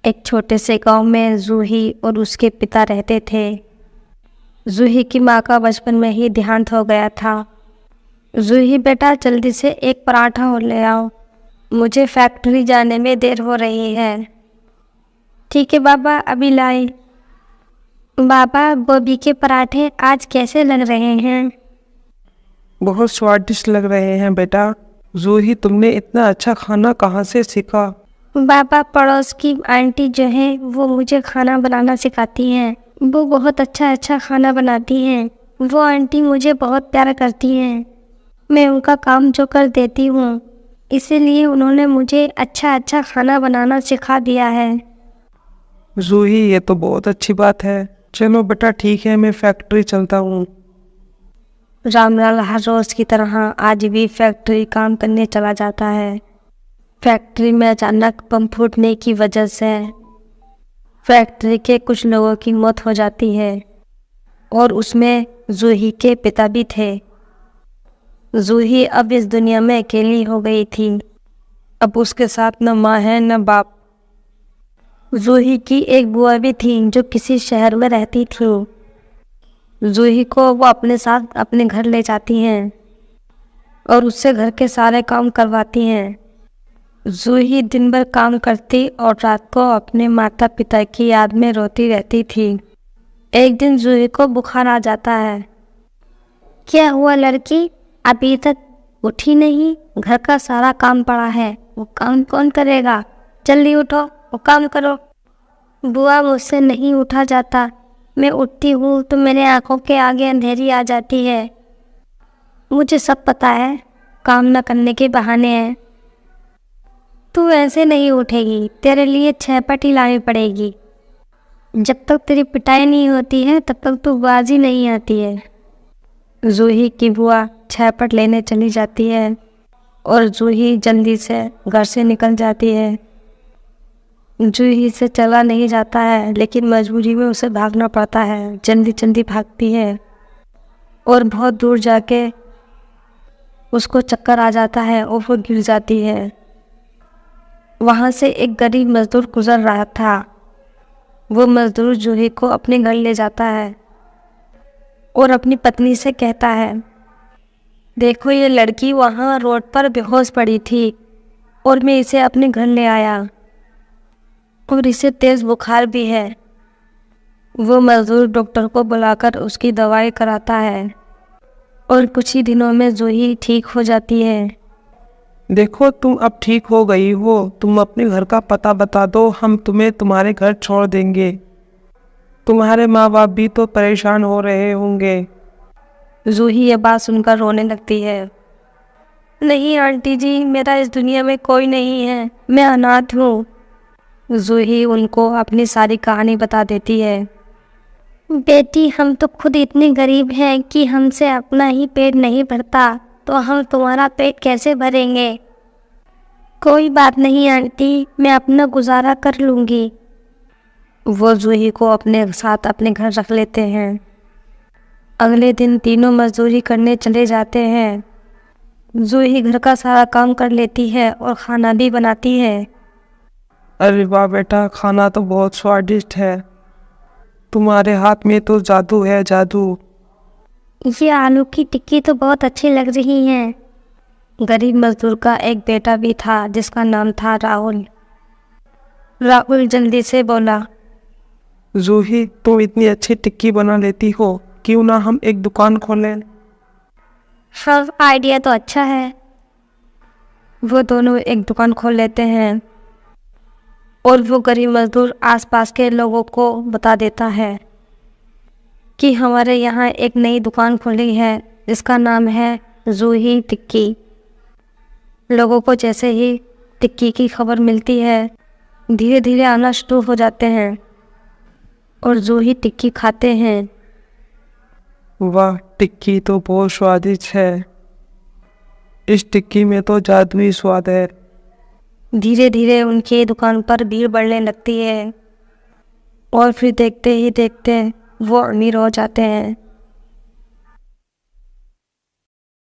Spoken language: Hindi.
एक छोटे से गांव में जूही और उसके पिता रहते थे। जूही की माँ का बचपन में ही देहांत हो गया था। जूही बेटा जल्दी से एक पराठा और ले आओ, मुझे फैक्ट्री जाने में देर हो रही है। ठीक है बाबा, अभी लाए। बाबा गोभी के पराठे आज कैसे लग रहे हैं? बहुत स्वादिष्ट लग रहे हैं बेटा। जूही, तुमने इतना अच्छा खाना कहाँ से सीखा? बाबा पड़ोस की आंटी जो है वो मुझे खाना बनाना सिखाती हैं। वो बहुत अच्छा अच्छा खाना बनाती हैं। वो आंटी मुझे बहुत प्यार करती हैं। मैं उनका काम जो कर देती हूँ, इसीलिए उन्होंने मुझे अच्छा अच्छा खाना बनाना सिखा दिया है। जूही, ये तो बहुत अच्छी बात है। चलो बेटा, ठीक है, मैं फैक्ट्री चलता हूँ। रामलाल हर रोज की तरह आज भी फैक्ट्री काम करने चला जाता है। फैक्ट्री में अचानक बम फूटने की वजह से फैक्ट्री के कुछ लोगों की मौत हो जाती है और उसमें जूही के पिता भी थे। जूही अब इस दुनिया में अकेली हो गई थी। अब उसके साथ न माँ है न बाप। जूही की एक बुआ भी थी जो किसी शहर में रहती थी। जूही को वो अपने साथ अपने घर ले जाती हैं और उससे घर के सारे काम करवाती हैं। जूही दिन भर काम करती और रात को अपने माता पिता की याद में रोती रहती थी। एक दिन जूही को बुखार आ जाता है। क्या हुआ लड़की, अभी तक उठी नहीं? घर का सारा काम पड़ा है, वो काम कौन करेगा? जल्दी उठो, वो काम करो। बुआ, मुझसे नहीं उठा जाता। मैं उठती हूँ तो मेरे आंखों के आगे अंधेरी आ जाती है। मुझे सब पता है, काम न करने के बहाने हैं। तू ऐसे नहीं उठेगी, तेरे लिए 6 पट्टी लानी पड़ेगी। जब तक तेरी पिटाई नहीं होती है तब तक तू बाजी नहीं आती है। जूही की बुआ 6 पट लेने चली जाती है और जूही जल्दी से घर से निकल जाती है। जूही से चला नहीं जाता है, लेकिन मजबूरी में उसे भागना पड़ता है। जल्दी जल्दी भागती है और बहुत दूर जाके उसको चक्कर आ जाता है और वो गिर जाती है। वहाँ से एक गरीब मजदूर गुजर रहा था। वो मजदूर जूही को अपने घर ले जाता है और अपनी पत्नी से कहता है, देखो ये लड़की वहाँ रोड पर बेहोश पड़ी थी और मैं इसे अपने घर ले आया और इसे तेज़ बुखार भी है। वो मजदूर डॉक्टर को बुलाकर उसकी दवाई कराता है और कुछ ही दिनों में जूही ठीक हो जाती है। देखो, तुम अब ठीक हो गई हो। तुम अपने घर का पता बता दो, हम तुम्हें तुम्हारे घर छोड़ देंगे। तुम्हारे माँ बाप भी तो परेशान हो रहे होंगे। जूही ये बात सुनकर रोने लगती है। नहीं आंटी जी, मेरा इस दुनिया में कोई नहीं है, मैं अनाथ हूँ। जूही उनको अपनी सारी कहानी बता देती है। बेटी, हम तो खुद इतने गरीब हैं कि हमसे अपना ही पेट नहीं भरता, तो हम तुम्हारा पेट कैसे भरेंगे? कोई बात नहीं आंटी, मैं अपना गुजारा कर लूँगी। वो जूही को अपने साथ अपने घर रख लेते हैं। अगले दिन तीनों मजदूरी करने चले जाते हैं। जूही घर का सारा काम कर लेती है और खाना भी बनाती है। अरे वाह बेटा, खाना तो बहुत स्वादिष्ट है। तुम्हारे हाथ में तो जादू है, जादू। ये आलू की टिक्की तो बहुत अच्छी लग रही है। गरीब मजदूर का एक बेटा भी था जिसका नाम था राहुल। राहुल जल्दी से बोला, जूही, तुम इतनी अच्छी टिक्की बना लेती हो, क्यों ना हम एक दुकान खोलें? हाँ, आइडिया तो अच्छा है। वो दोनों एक दुकान खोल लेते हैं और वो गरीब मजदूर आसपास के लोगों को बता देता है कि हमारे यहाँ एक नई दुकान खुली है जिसका नाम है जूही टिक्की। लोगों को जैसे ही टिक्की की खबर मिलती है, धीरे धीरे आना शुरू हो जाते हैं और जूही टिक्की खाते हैं। वाह, टिक्की तो बहुत स्वादिष्ट है। इस टिक्की में तो जादुई स्वाद है। धीरे धीरे उनकी दुकान पर भीड़ बढ़ने लगती है और फिर देखते ही देखते वो अमीर हो जाते हैं।